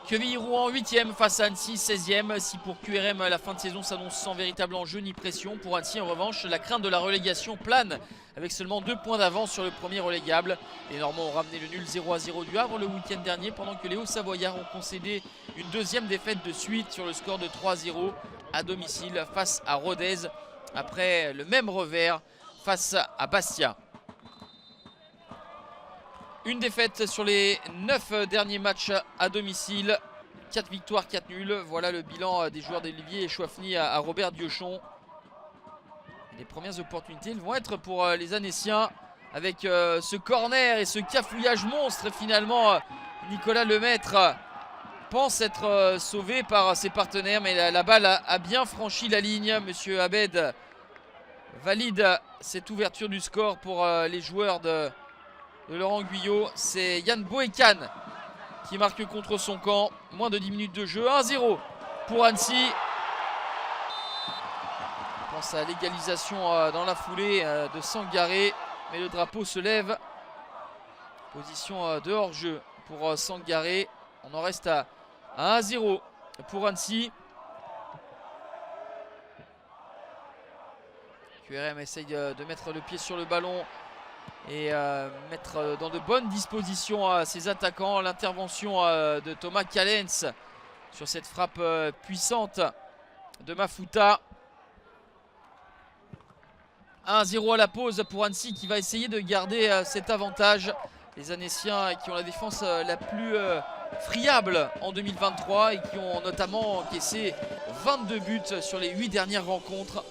Quevilly-Rouen 8e face à Annecy 16e. Si pour QRM la fin de saison s'annonce sans véritable enjeu ni pression, pour Annecy en revanche la crainte de la relégation plane avec seulement 2 points d'avance sur le premier relégable. Les Normands ont ramené le nul 0-0 du Havre le week-end dernier pendant que les Hauts-Savoyards ont concédé une deuxième défaite de suite sur le score de 3-0 à domicile face à Rodez après le même revers face à Bastia. Une défaite sur les 9 derniers matchs à domicile. 4 victoires, 4 nuls. Voilà le bilan des joueurs d'Olivier et Chouafny à Robert Diochon. Les premières opportunités vont être pour les Annéciens avec ce corner et ce cafouillage monstre. Finalement, Nicolas Lemaître pense être sauvé par ses partenaires, mais la balle a bien franchi la ligne. Monsieur Abed valide cette ouverture du score pour les joueurs de Laurent Guyot. C'est Yann Boekan qui marque contre son camp. Moins de 10 minutes de jeu. 1-0 pour Annecy. On pense à l'égalisation dans la foulée de Sangaré. Mais le drapeau se lève. Position de hors-jeu pour Sangaré. On en reste à 1-0 pour Annecy. QRM essaye de mettre le pied sur le ballon et mettre dans de bonnes dispositions ses attaquants. L'intervention de Thomas Callens sur cette frappe puissante de Mafuta. 1-0 à la pause pour Annecy qui va essayer de garder cet avantage. Les Annéciens qui ont la défense la plus friable en 2023 et qui ont notamment encaissé 22 buts sur les 8 dernières rencontres.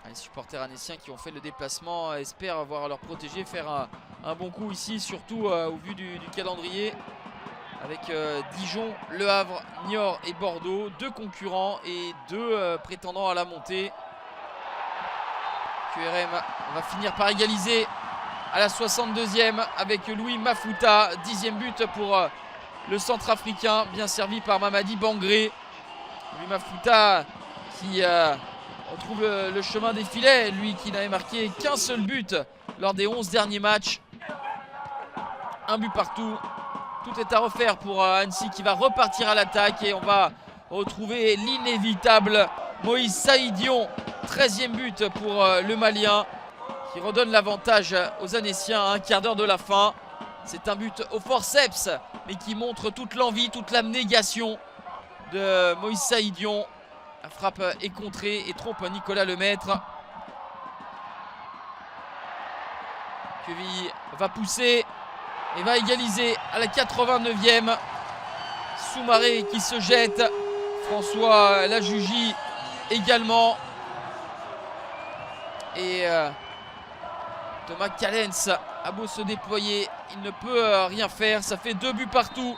Les supporters annéciens qui ont fait le déplacement espèrent voir leur protégé faire un bon coup ici, surtout au vu du calendrier. Avec Dijon, Le Havre, Niort et Bordeaux. 2 concurrents et 2 prétendants à la montée. QRM va finir par égaliser à la 62e avec Louis Mafuta. 10e but pour le centrafricain, bien servi par Mamadi Bangré. Louis Mafuta qui retrouve le chemin des filets, lui qui n'avait marqué qu'un seul but lors des 11 derniers matchs. Un but partout. Tout est à refaire pour Annecy qui va repartir à l'attaque et on va retrouver l'inévitable Moïse Saïdion. 13e but pour le Malien qui redonne l'avantage aux Annéciens à un quart d'heure de la fin. C'est un but au forceps mais qui montre toute l'envie, toute l'abnégation de Moïse Saïdion. La frappe est contrée et trompe Nicolas Lemaître. Quevilly va pousser et va égaliser à la 89e. Soumaré qui se jette. François Lajugie également. Et Thomas Callens a beau se déployer, il ne peut rien faire. Ça fait 2 buts partout.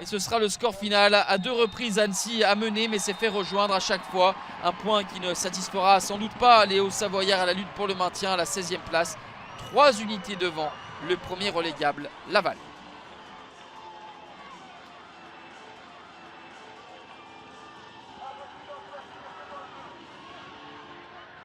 Et ce sera le score final. À 2 reprises, Annecy a mené, mais s'est fait rejoindre à chaque fois. Un point qui ne satisfera sans doute pas les Hauts-Savoyards à la lutte pour le maintien à la 16e place. 3 unités devant le premier relégable, Laval.